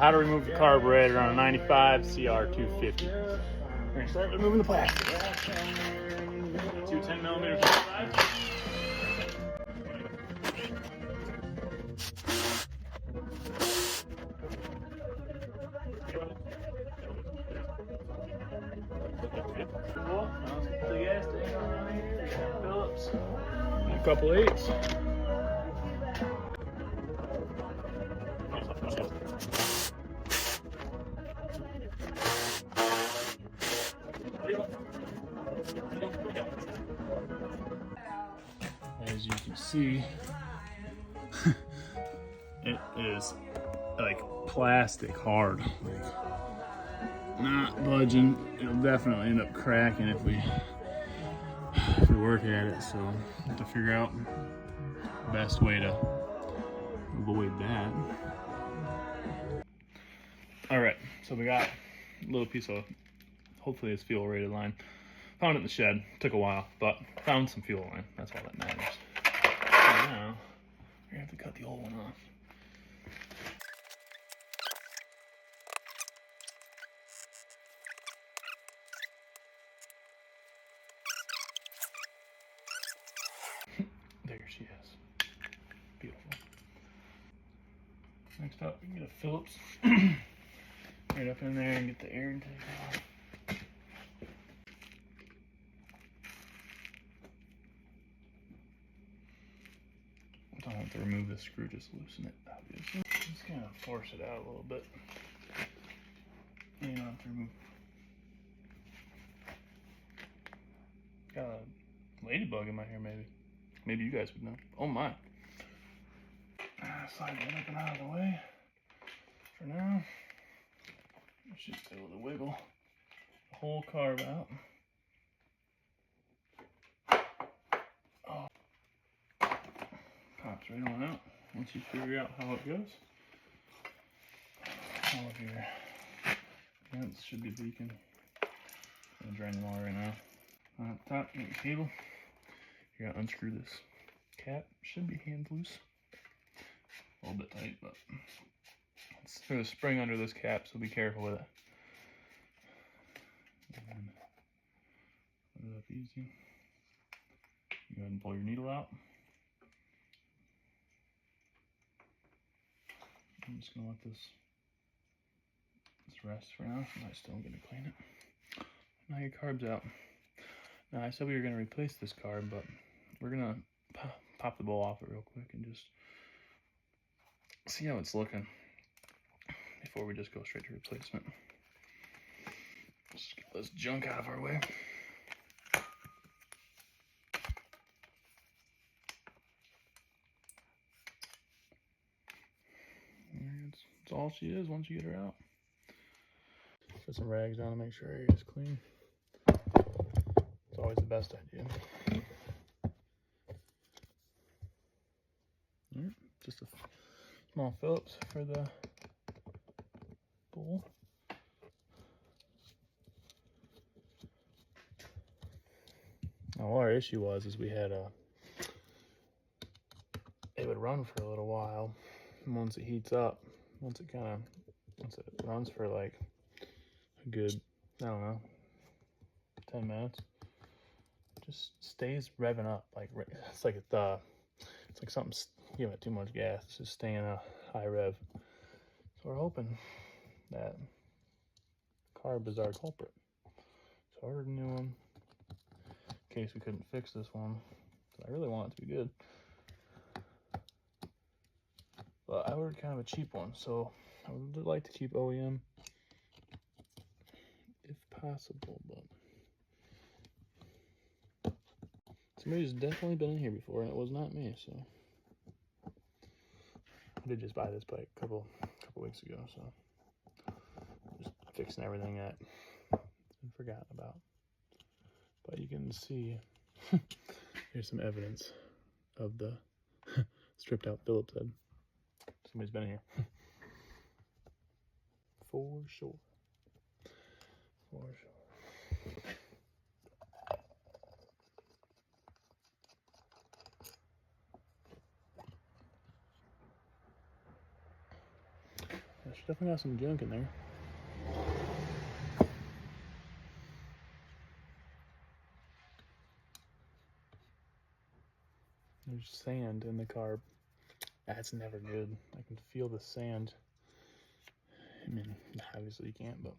how to remove the carburetor on a 95 cr250. We're gonna start removing the plastic. Two 10mm slides. Phillips. And a couple eights. As you can see, it is like plastic hard, like not budging. It'll definitely end up cracking if we work at it. So we have to figure out the best way to avoid that. All right, so we got a little piece of, hopefully it's fuel rated line. Found it in the shed, took a while, but found some fuel line. That's all that matters. So now, we're gonna have to cut the old one off. There she is. Beautiful. Next up, we can get a Phillips right up in there and get the air intake off. I don't have to remove the screw, just loosen it, obviously. Just kind of force it out a little bit. You don't have to remove. Got a ladybug in my hair, maybe. Maybe you guys would know. Oh my. Slide that up and out of the way. For now, I should be able to wiggle the whole carb out. Oh. Pops right on out. Once you figure out how it goes, all of your vents should be leaking. I'm gonna drain them all right now. On top, you got your cable. You're gonna unscrew this cap. Should be hand loose. A little bit tight, but there's a spring under this cap, so be careful with it. And put it up easy. Go ahead and pull your needle out. I'm just gonna let this rest for now. I'm still gonna clean it. Now your carb's out. Now I said we were gonna replace this carb, but we're gonna pop the bowl off it real quick and just see how it's looking before we just go straight to replacement. Just get this junk out of our way. That's all she is once you get her out. Put some rags on to make sure area is clean. It's always the best idea. All right, just a small Phillips for the bowl. Now, what our issue was is we had it would run for a little while, and once it heats up, once it runs for like a good, I don't know, 10 minutes, it just stays revving up. Like it's like something giving it too much gas. It's just staying a high rev. So we're hoping that carb is our culprit. So I ordered a new one in case we couldn't fix this one. I really want it to be good. But I ordered kind of a cheap one, so I would like to keep OEM if possible, but somebody's definitely been in here before and it was not me, so I did just buy this bike a couple weeks ago, so just fixing everything that has been forgotten about. But you can see here's some evidence of the stripped out Phillips head. Somebody's been here. For sure. For sure. definitely got some junk in there. There's sand in the carb. That's never good. I can feel the sand. I mean, obviously you can't, but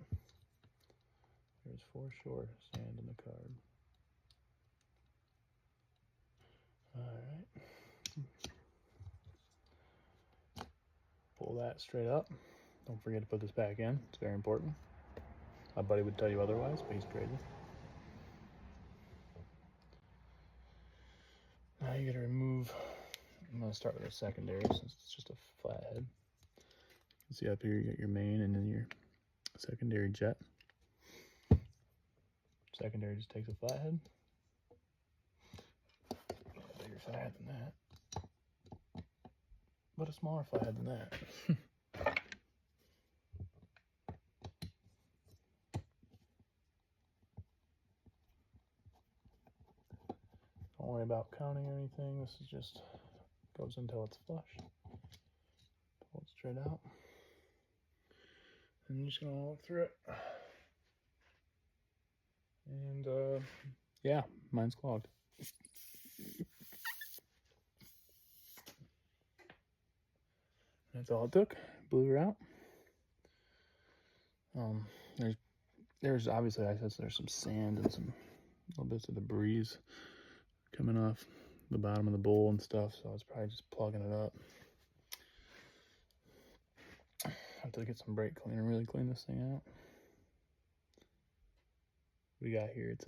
there's for sure sand in the carb. Alright. Pull that straight up. Don't forget to put this back in. It's very important. My buddy would tell you otherwise, but he's crazy. Now you gotta remove, I'm gonna start with a secondary since it's just a flathead. You see up here you got your main and then your secondary jet. Secondary just takes a flathead. A bigger flathead than that. But a smaller flathead than that. Don't worry about counting or anything. This is just goes until it's flush. Pull it straight out. And you're just gonna walk through it. And yeah, mine's clogged. That's all it took. Blew her out. There's obviously, I said there's some sand and some little bits of debris coming off the bottom of the bowl and stuff, so I was probably just plugging it up. I have to get some brake cleaner and really clean this thing out. We got here, it's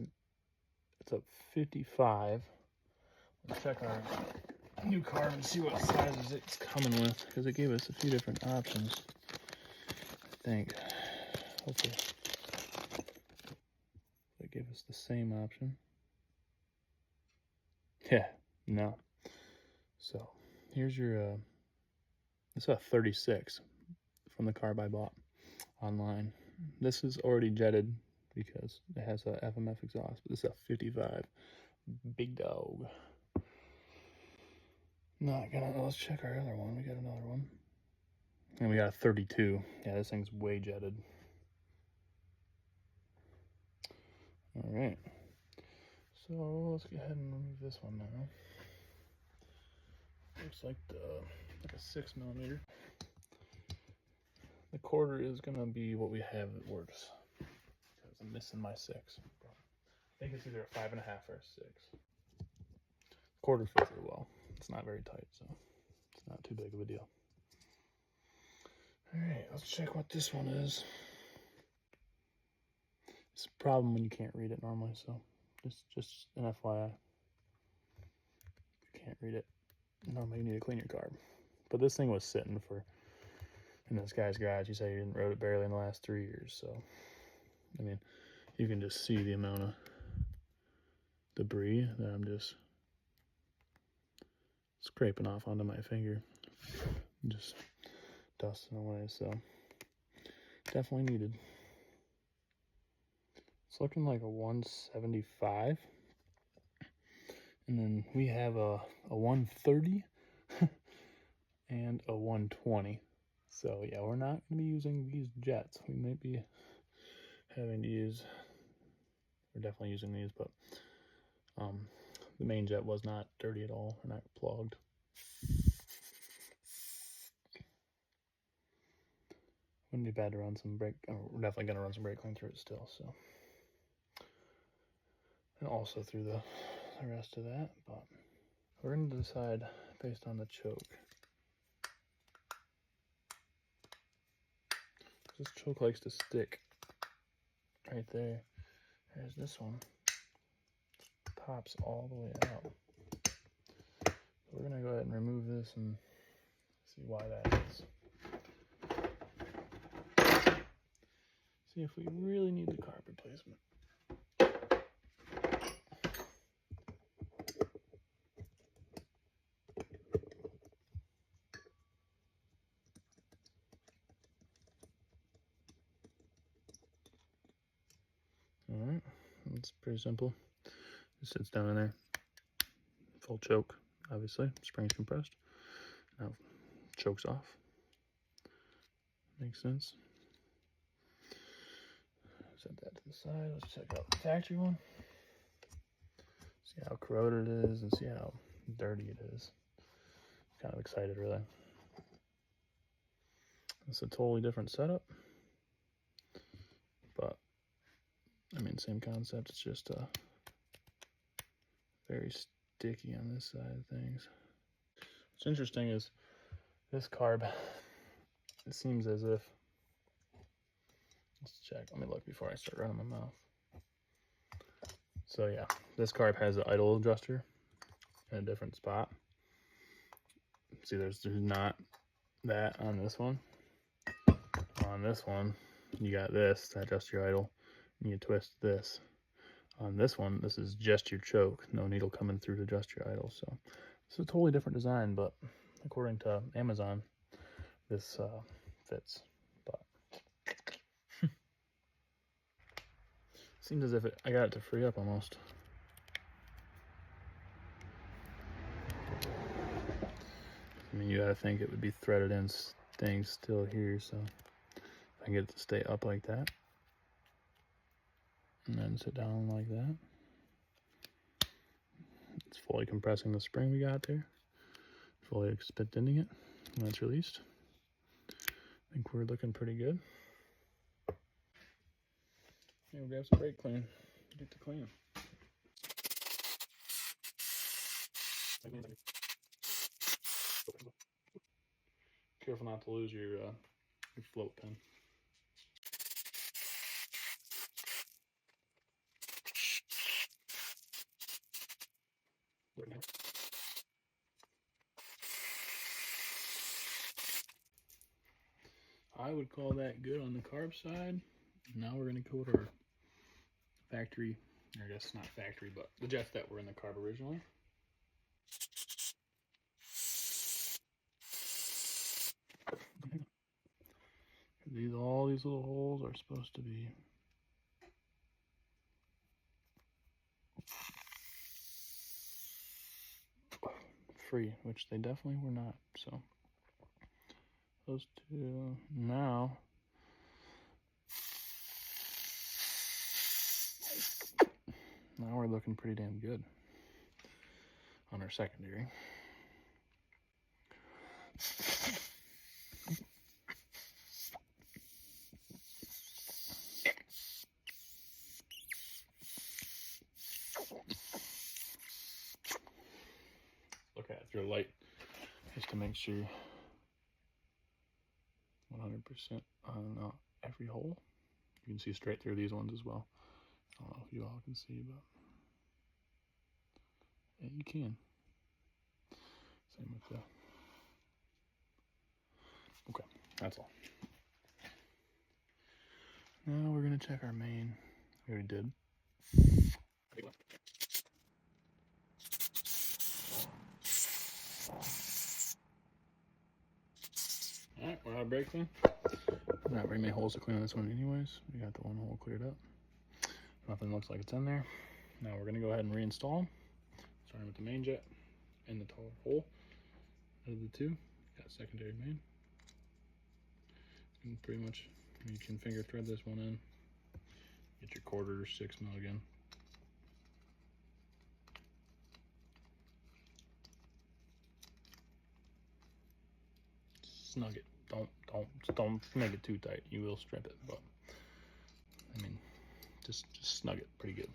a 55. Let's check our new carb and see what sizes it's coming with, because it gave us a few different options. I think, hopefully, it gave us the same option. Yeah, no. So here's your, it's a 36 from the carb I bought online. This is already jetted because it has a FMF exhaust, but this is a 55. Big dog. Not gonna, let's check our other one. We got another one. And we got a 32. Yeah, this thing's way jetted. All right. So let's go ahead and remove this one now. Looks like a 6mm. The quarter is gonna be what we have that works. Because I'm missing my 6. I think it's either a 5.5 or a 6. Quarter fits it well. It's not very tight, so it's not too big of a deal. All right, let's check what this one is. It's a problem when you can't read it normally, so just an FYI. If you can't read it, normally you need to clean your carb. But this thing was sitting in this guy's garage. He said he didn't rode it barely in the last 3 years, so I mean, you can just see the amount of debris that I'm just scraping off onto my finger, just dusting away, so definitely needed. It's looking like a 175, and then we have a 130 and a 120. So yeah, we're not going to be using these jets. We might be having to use, we're definitely using these, but the main jet was not dirty at all, or not plugged. Wouldn't be bad to run some brake, we're definitely going to run some brake clean through it still, so. And also through the rest of that, but we're going to decide based on the choke. This choke likes to stick right there, whereas this one pops all the way out. So we're going to go ahead and remove this and see why that is. See if we really need the carb replacement. Alright, it's pretty simple. It sits down in there. Full choke, obviously. Spring's compressed. Now choke's off. Makes sense. Set that to the side. Let's check out the factory one. See how corroded it is and see how dirty it is. Kind of excited, really. It's a totally different setup, but I mean, same concept. It's just very sticky on this side of things. What's interesting is this carb, it seems as if, let's check, let me look before I start running my mouth. So yeah, this carb has the idle adjuster in a different spot. See, there's not that on this one. On this one, you got this to adjust your idle, and you twist this. On this one, this is just your choke, no needle coming through to adjust your idle. So it's a totally different design, but according to Amazon, this fits. But seems as if I got it to free up almost. I mean, you gotta think it would be threaded in things still here, so if I can get it to stay up like that, and then sit down like that, it's fully compressing the spring we got there, fully extending it when it's released. I think we're looking pretty good. Yeah, we'll grab some brake clean, get to clean. Careful not to lose your float pin. I would call that good on the carb side. Now we're going to go to our factory, or I guess not factory, but the jets that were in the carb originally. All these little holes are supposed to be free, which they definitely were not. So those two now. Now we're looking pretty damn good on our secondary. Look at it through a light just to make sure 100% on every hole. You can see straight through these ones as well. I don't know if you all can see, but yeah, you can. Same with the. Okay, that's all. Now we're gonna check our main. We already did. Alright, we're out of brake clean. Not very many holes to clean on this one anyways. We got the one hole cleared up. Nothing looks like it's in there. Now we're gonna go ahead and reinstall them. Starting with the main jet in the taller hole. Out of the two, got secondary main. And pretty much you can finger thread this one in. Get your 1/4 or 6 mil again. Snug it. Don't make it too tight. You will strip it, but I mean, just snug it pretty good.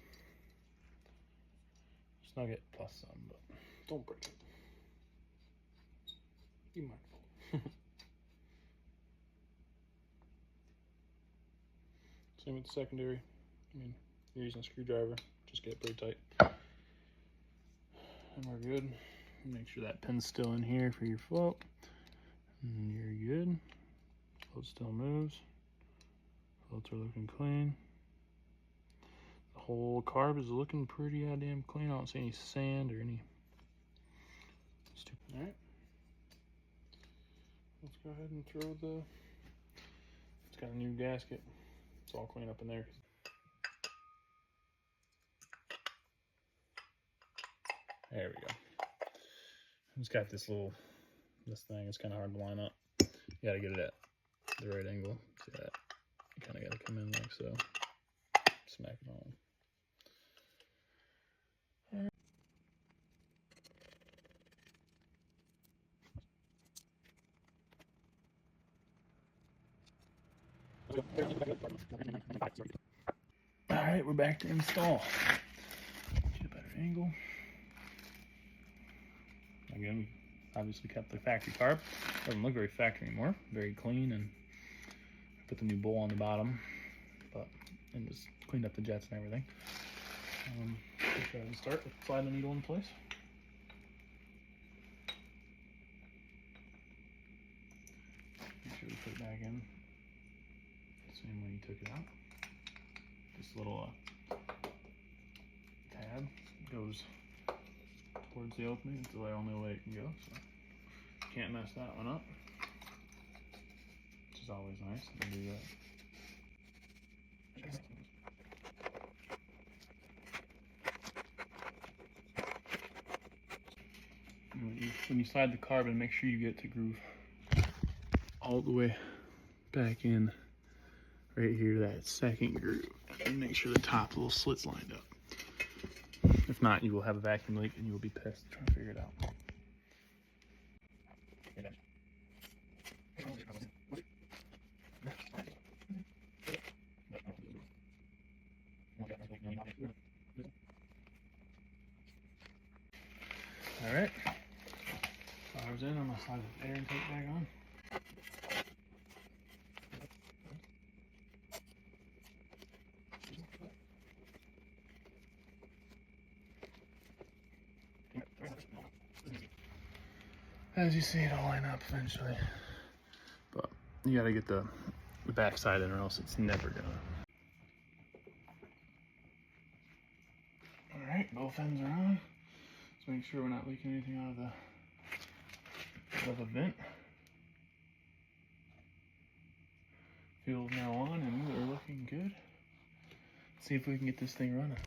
Snug it plus some, but don't break it. Be mindful. Same with the secondary. I mean, you're using a screwdriver, just get it pretty tight. And we're good. Make sure that pin's still in here for your float. And you're good. Float still moves. Floats are looking clean. The whole carb is looking pretty goddamn clean. I don't see any sand or any. Alright. Let's go ahead and throw the. It's got a new gasket. It's all clean up in there. There we go. It's got this thing. It's kind of hard to line up. You got to get it at the right angle. See that? You kind of got to come in like so. Smack it on. Alright, we're back to install. Get a better angle. Again, obviously kept the factory carb. Doesn't look very factory anymore. Very clean, and put the new bowl on the bottom, and just cleaned up the jets and everything. Just go ahead and start with sliding the needle in place. Make sure we put it back in the same way you took it out. This little tab goes towards the opening. It's the only way it can go, so can't mess that one up, which is always nice to do that. When you slide the carbon, make sure you get the groove all the way back in right here to that second groove, and make sure the top little slit's lined up. If not, you will have a vacuum leak and you will be pissed trying to figure it out. All right, fire's in. I'm gonna slide the air intake back on. As you see, it'll line up eventually, but you gotta get the back side in, or else it's never gonna. All right, both ends are on. Let's make sure we're not leaking anything out of the vent. Fuel's now on, and we're looking good. Let's see if we can get this thing running.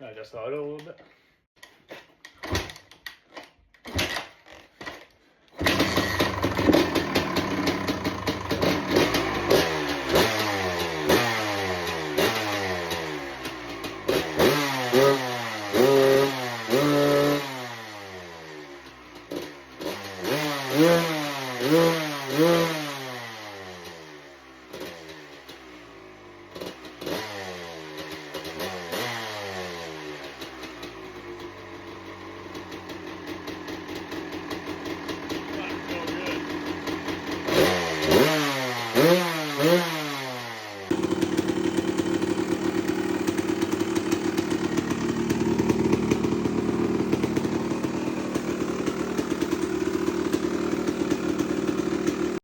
I just auto a little bit.